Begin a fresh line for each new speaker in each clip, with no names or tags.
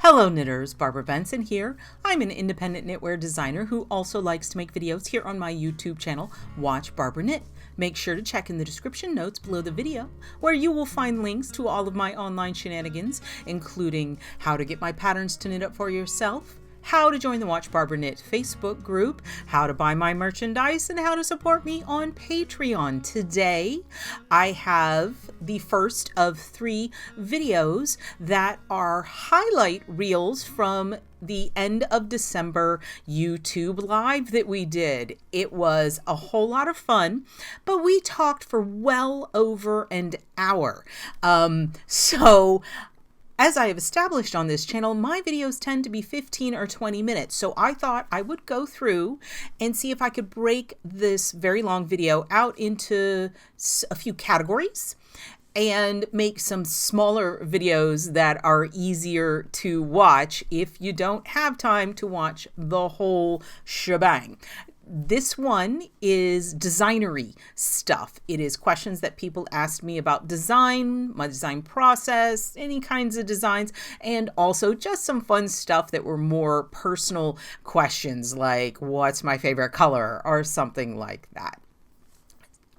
Hello knitters, Barbara Benson here. I'm an independent knitwear designer who also likes to make videos here on my YouTube channel, Watch Barbara Knit. Make sure to check in the description notes below the video where you will find links to all of my online shenanigans, including how to get my patterns to knit up for yourself, how to join the Watch Barbara Knit Facebook group, how to buy my merchandise, and how to support me on Patreon. Today, I have the first of 3 videos that are highlight reels from the end of December YouTube live that we did. It was a whole lot of fun, but we talked for well over an hour. As I have established on this channel, my videos tend to be 15 or 20 minutes. So I thought I would go through and see if I could break this very long video out into a few categories and make some smaller videos that are easier to watch if you don't have time to watch the whole shebang. This one is designery stuff. It is questions that people asked me about design, my design process, any kinds of designs, and also just some fun stuff that were more personal questions like what's my favorite color or something like that.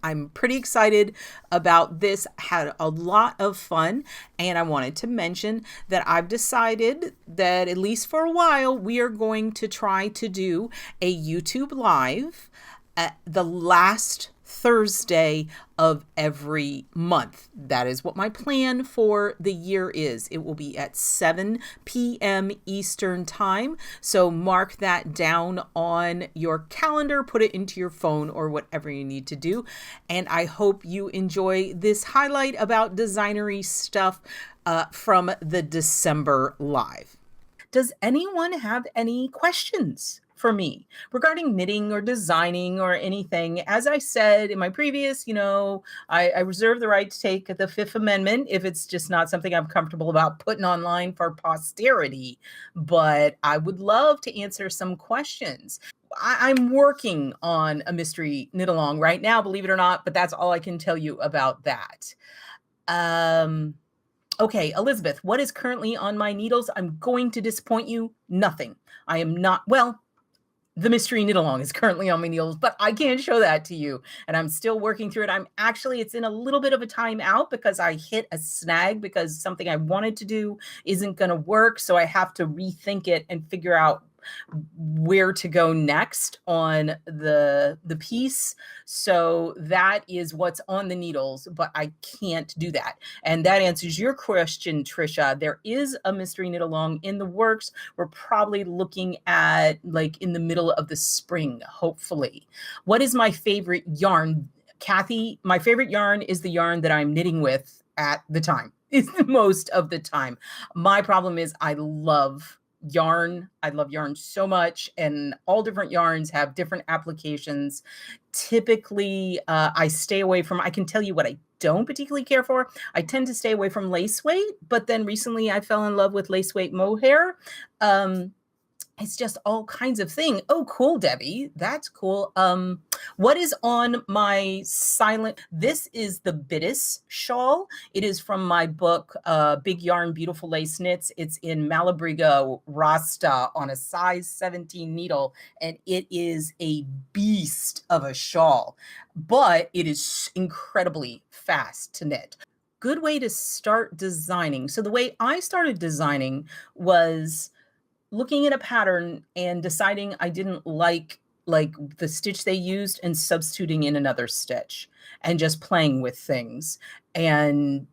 I'm pretty excited about this. Had a lot of fun, and I wanted to mention that I've decided that at least for a while we are going to try to do a YouTube live at the last Thursday of every month. That is what my plan for the year is. It will be at 7 p.m. Eastern time. So mark that down on your calendar, put it into your phone or whatever you need to do. And I hope you enjoy this highlight about designery stuff from the December live. Does anyone have any questions for me regarding knitting or designing or anything? As I said in my previous, I reserve the right to take the Fifth Amendment if it's just not something I'm comfortable about putting online for posterity. But I would love to answer some questions. I'm working on a mystery knit along right now, believe it or not, but that's all I can tell you about that. Okay, Elizabeth, what is currently on my needles? I'm going to disappoint you. Nothing. I am not, well, the mystery knit along is currently on my needles, but I can't show that to you. And I'm still working through it. It's in a little bit of a timeout because I hit a snag because something I wanted to do isn't going to work. So I have to rethink it and figure out where to go next on the piece. So that is what's on the needles, but I can't do that. And that answers your question, Trisha. There is a mystery knit along in the works. We're probably looking at like in the middle of the spring, hopefully. What is my favorite yarn? Kathy, my favorite yarn is the yarn that I'm knitting with at the time. It's the most of the time. My problem is I love yarn. I love yarn so much, and all different yarns have different applications. Typically, I stay away from, I can tell you what I don't particularly care for. I tend to stay away from lace weight, but then recently I fell in love with lace weight mohair. It's just all kinds of thing. Oh, cool, Debbie. That's cool. What is on my silent? This is the Bittis shawl. It is from my book, Big Yarn, Beautiful Lace Knits. It's in Malabriga Rasta on a size 17 needle, and it is a beast of a shawl, but it is incredibly fast to knit. Good way to start designing. So the way I started designing was looking at a pattern and deciding I didn't like the stitch they used and substituting in another stitch and just playing with things. And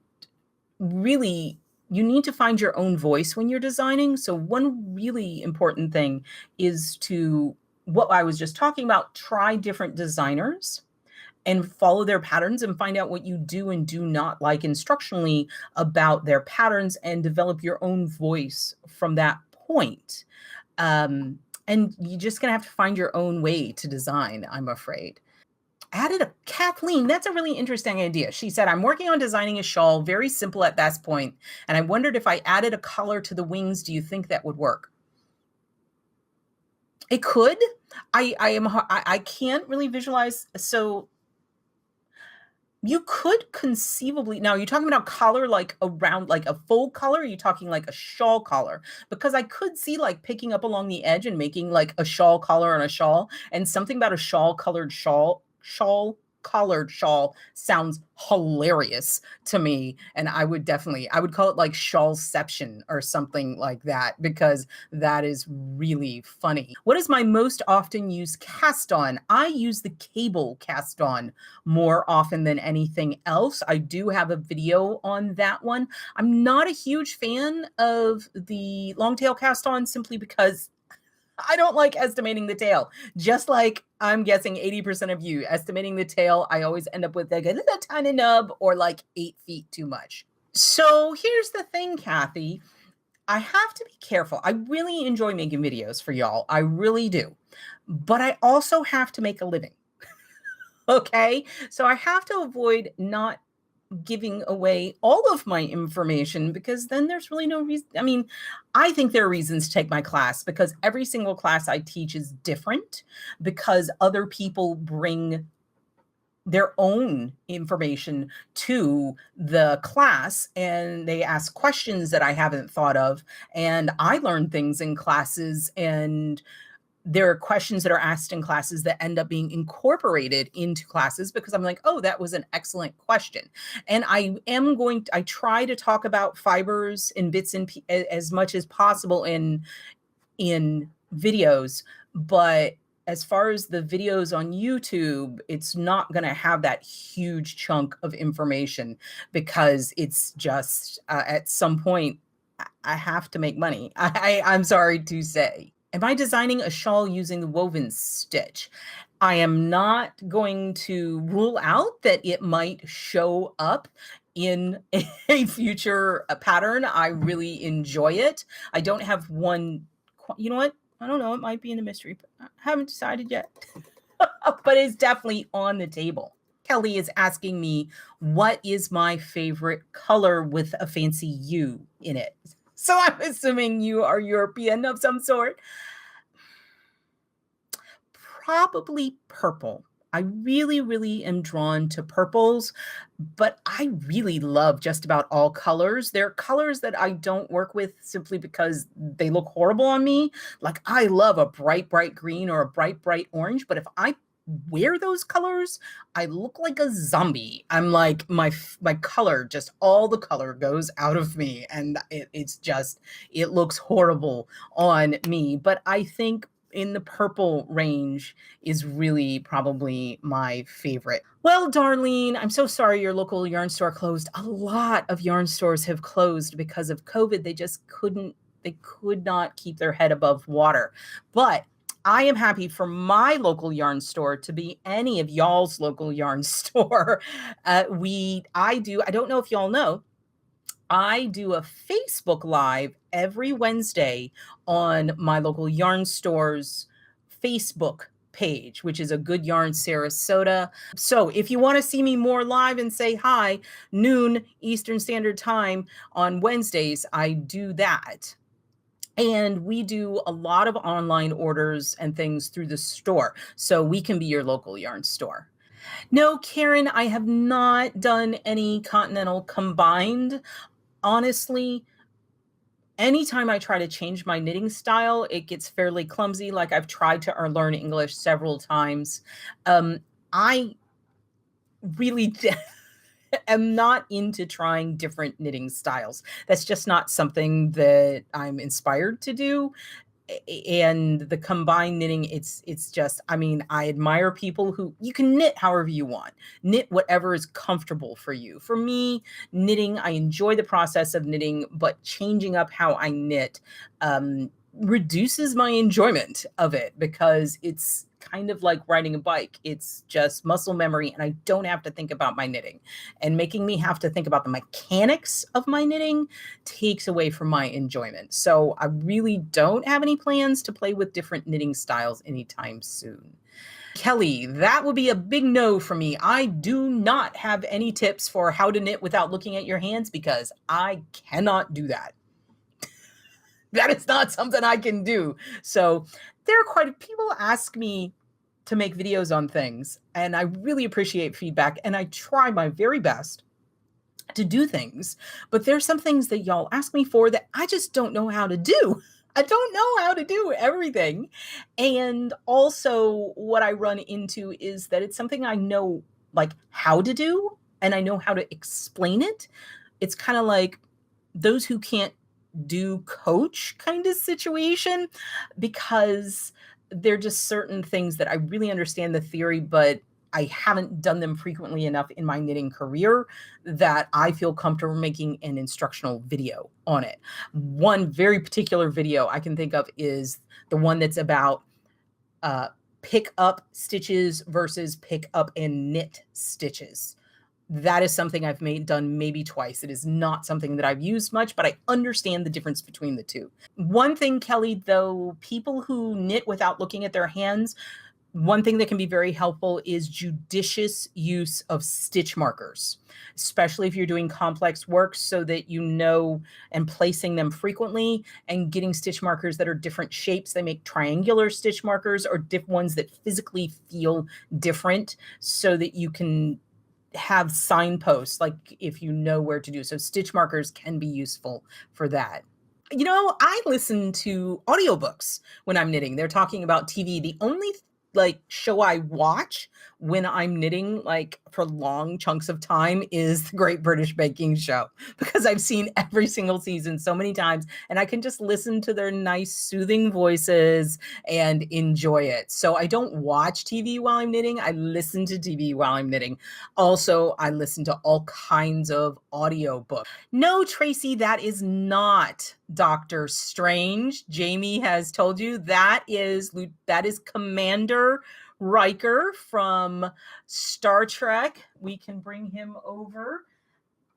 really, you need to find your own voice when you're designing. So one really important thing is to, what I was just talking about, try different designers and follow their patterns and find out what you do and do not like instructionally about their patterns and develop your own voice from that point. And you're just going to have to find your own way to design, I'm afraid. Kathleen, that's a really interesting idea. She said, I'm working on designing a shawl, very simple at this point, and I wondered if I added a collar to the wings, do you think that would work? It could. I can't really visualize. So You could conceivably now, you're talking about collar like around like a full collar? Are you talking like a shawl collar? Because I could see like picking up along the edge and making like a shawl collar on a shawl, and something about a shawl collared shawl sounds hilarious to me. And I would call it like shawlception or something like that, because that is really funny. What is my most often used cast on? I use the cable cast on more often than anything else. I do have a video on that one. I'm not a huge fan of the long tail cast on, simply because I don't like estimating the tail. Just like I'm guessing 80% of you, estimating the tail, I always end up with like a little tiny nub or like 8 feet too much. So here's the thing, Kathy. I have to be careful. I really enjoy making videos for y'all. I really do. But I also have to make a living. Okay. So I have to avoid not giving away all of my information, because then there's really no reason. I mean, I think there are reasons to take my class, because every single class I teach is different, because other people bring their own information to the class and they ask questions that I haven't thought of. And I learn things in classes, and there are questions that are asked in classes that end up being incorporated into classes, because I'm like, oh, that was an excellent question. And I try to talk about fibers and bits and as much as possible in videos, but as far as the videos on YouTube, it's not going to have that huge chunk of information, because it's just at some point I have to make money. I'm sorry to say. Am I designing a shawl using the woven stitch? I am not going to rule out that it might show up in a future pattern. I really enjoy it. I don't have one. You know what? I don't know. It might be in a mystery. I haven't decided yet. But it's definitely on the table. Kelly is asking me, what is my favorite color with a fancy U in it? So I'm assuming you are European of some sort. Probably purple. I really, really am drawn to purples, but I really love just about all colors. There are colors that I don't work with simply because they look horrible on me. Like, I love a bright, bright green or a bright, bright orange, but if I wear those colors, I look like a zombie. I'm like, my color, just all the color goes out of me, and it looks horrible on me. But I think in the purple range is really probably my favorite. Well, Darlene, I'm so sorry your local yarn store closed. A lot of yarn stores have closed because of COVID. They could not keep their head above water. But I am happy for my local yarn store to be any of y'all's local yarn store. I don't know if y'all know, I do a Facebook Live every Wednesday on my local yarn store's Facebook page, which is a Good Yarn Sarasota. So if you want to see me more live and say hi, noon Eastern Standard Time on Wednesdays, I do that. And we do a lot of online orders and things through the store, so we can be your local yarn store. No, Karen, I have not done any Continental combined. Honestly, anytime I try to change my knitting style, it gets fairly clumsy. Like, I've tried to learn English several times. I really am not into trying different knitting styles. That's just not something that I'm inspired to do. And the combined knitting, it's just, I mean, I admire people who, you can knit however you want, knit whatever is comfortable for you. For me, knitting, I enjoy the process of knitting, but changing up how I knit reduces my enjoyment of it, because it's kind of like riding a bike. It's just muscle memory, and I don't have to think about my knitting. And making me have to think about the mechanics of my knitting takes away from my enjoyment. So I really don't have any plans to play with different knitting styles anytime soon. Kelly, that would be a big no for me. I do not have any tips for how to knit without looking at your hands, because I cannot do that. That is not something I can do. So there are people ask me to make videos on things, and I really appreciate feedback, and I try my very best to do things, but there's some things that y'all ask me for that I just don't know how to do. I don't know how to do everything. And also what I run into is that it's something I know like how to do and I know how to explain it. It's kind of like those who can't do coach kind of situation, because they're just certain things that I really understand the theory, but I haven't done them frequently enough in my knitting career that I feel comfortable making an instructional video on it. One very particular video I can think of is the one that's about pick up stitches versus pick up and knit stitches. That is something I've done maybe twice. It is not something that I've used much, but I understand the difference between the two. One thing, Kelly, though, people who knit without looking at their hands, one thing that can be very helpful is judicious use of stitch markers, especially if you're doing complex work, so that you know, and placing them frequently and getting stitch markers that are different shapes. They make triangular stitch markers or ones that physically feel different so that you can have signposts, like if you know where to do. So stitch markers can be useful for that. You know, I listen to audiobooks when I'm knitting. They're talking about TV. The only like show I watch when I'm knitting like for long chunks of time is the Great British Baking Show, because I've seen every single season so many times and I can just listen to their nice soothing voices and enjoy it. So I don't watch TV while I'm knitting. I listen to TV while I'm knitting. Also, I listen to all kinds of audiobooks. No, Tracy, that is not Doctor Strange. Jamie has told you that is Commander Riker from Star Trek. We can bring him over.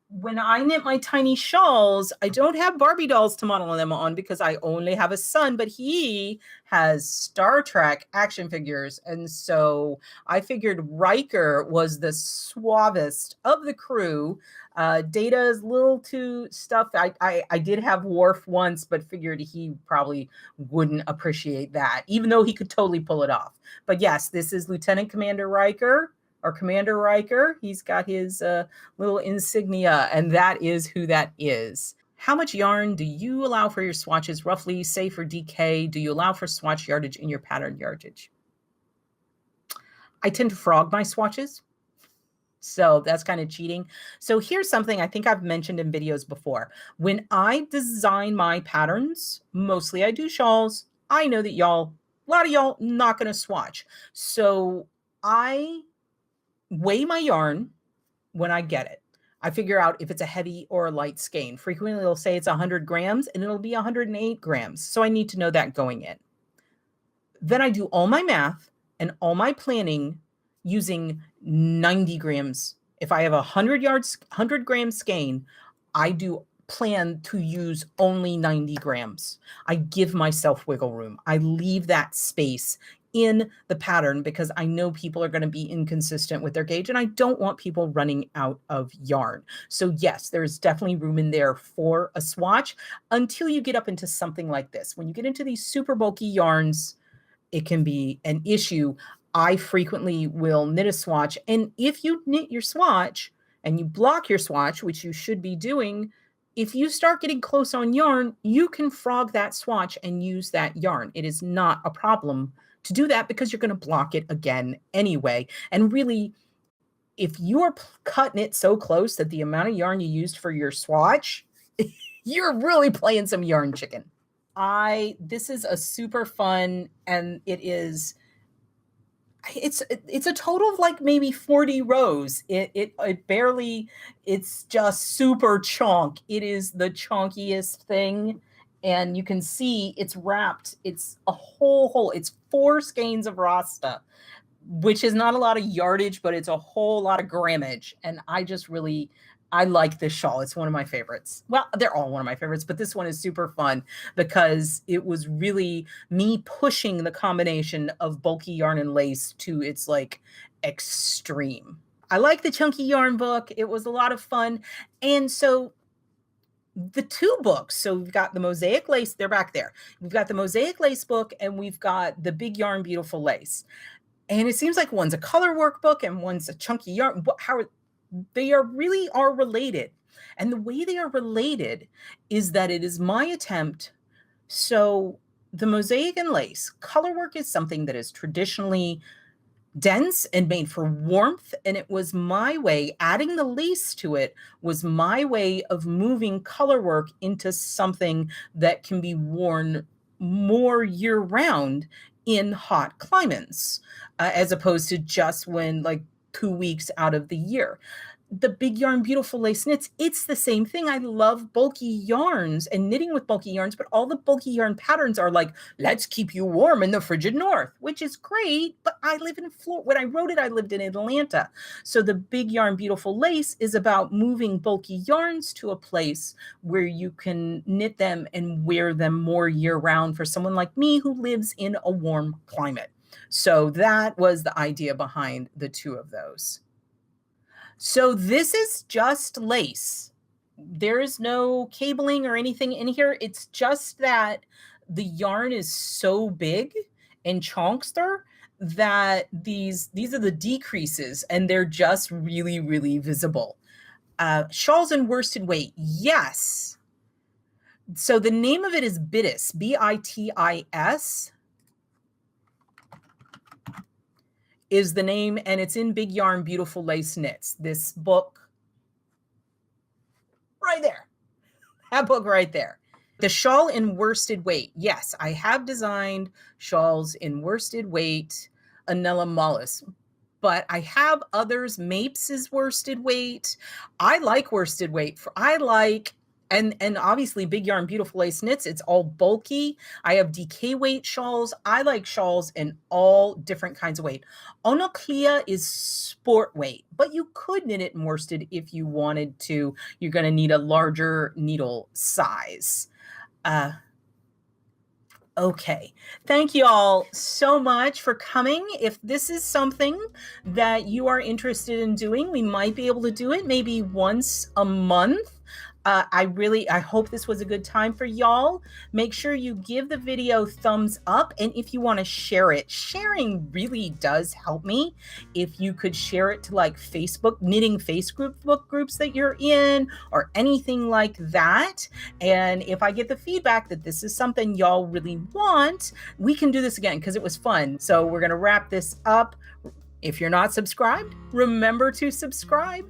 When I knit my tiny shawls, I don't have Barbie dolls to model them on because I only have a son, but he has Star Trek action figures. And so I figured Riker was the suavest of the crew. Data is a little too stuffed. I did have Worf once, but figured he probably wouldn't appreciate that, even though he could totally pull it off. But yes, this is Lieutenant Commander Riker. Or Commander Riker. He's got his little insignia, and that is who that is. How much yarn do you allow for your swatches roughly? Say for DK, do you allow for swatch yardage in your pattern yardage? I tend to frog my swatches, so that's kind of cheating. So here's something I think I've mentioned in videos before. When I design my patterns, mostly I do shawls. I know that a lot of y'all not going to swatch. So I weigh my yarn when I get it. I figure out if it's a heavy or a light skein. Frequently, it'll say it's 100 grams and it'll be 108 grams. So I need to know that going in. Then I do all my math and all my planning using 90 grams. If I have a 100 gram skein, I do plan to use only 90 grams. I give myself wiggle room. I leave that space in the pattern because I know people are going to be inconsistent with their gauge and I don't want people running out of yarn. So yes, there's definitely room in there for a swatch until you get up into something like this. When you get into these super bulky yarns, it can be an issue. I frequently will knit a swatch, and if you knit your swatch and you block your swatch, which you should be doing, if you start getting close on yarn, you can frog that swatch and use that yarn. It is not a problem to do that because you're going to block it again anyway. And really, if you're cutting it so close that the amount of yarn you used for your swatch, you're really playing some yarn chicken. This is a super fun, and it's a total of like maybe 40 rows. It barely, it's just super chonk. It is the chonkiest thing. And you can see it's wrapped. It's a whole, it's 4 skeins of Rasta, which is not a lot of yardage, but it's a whole lot of grammage. And I like this shawl. It's one of my favorites. Well, they're all one of my favorites, but this one is super fun because it was really me pushing the combination of bulky yarn and lace to its like extreme. I like the chunky yarn book. It was a lot of fun. And so the 2 books, so we've got the Mosaic Lace, they're back there. We've got the Mosaic Lace book and we've got the Big Yarn Beautiful Lace. And it seems like one's a color workbook and one's a chunky yarn. How they are really are related. And the way they are related is that it is my attempt. So the mosaic and lace color work is something that is traditionally dense and made for warmth. And it was my way, adding the lace to it was my way of moving color work into something that can be worn more year round in hot climates, as opposed to just when like 2 weeks out of the year. The Big Yarn Beautiful Lace Knits, it's the same thing. I love bulky yarns and knitting with bulky yarns, but all the bulky yarn patterns are like, let's keep you warm in the frigid north, which is great, but I live in Florida. When I wrote it, I lived in Atlanta. So the Big Yarn Beautiful Lace is about moving bulky yarns to a place where you can knit them and wear them more year round for someone like me who lives in a warm climate. So that was the idea behind the two of those. So this is just lace. There is no cabling or anything in here. It's just that the yarn is so big and chonkster that these are the decreases and they're just really, really visible. Shawls and worsted weight. Yes. So the name of it is Bitis, B-I-T-I-S. Is the name, and it's in Big Yarn Beautiful Lace Knits. This book right there, that book right there. The shawl in worsted weight. Yes, I have designed shawls in worsted weight, Anella Mollis, but I have others. Mapes is worsted weight. I like worsted weight. And obviously Big Yarn Beautiful Lace Knits, it's all bulky. I have DK weight shawls. I like shawls in all different kinds of weight. Onoclea is sport weight, but you could knit it in worsted if you wanted to. You're going to need a larger needle size. Okay. Thank you all so much for coming. If this is something that you are interested in doing, we might be able to do it maybe once a month. I hope this was a good time for y'all. Make sure you give the video thumbs up. And if you want to share it, sharing really does help me. If you could share it to like Facebook, knitting Facebook groups that you're in or anything like that. And if I get the feedback that this is something y'all really want, we can do this again because it was fun. So we're going to wrap this up. If you're not subscribed, remember to subscribe.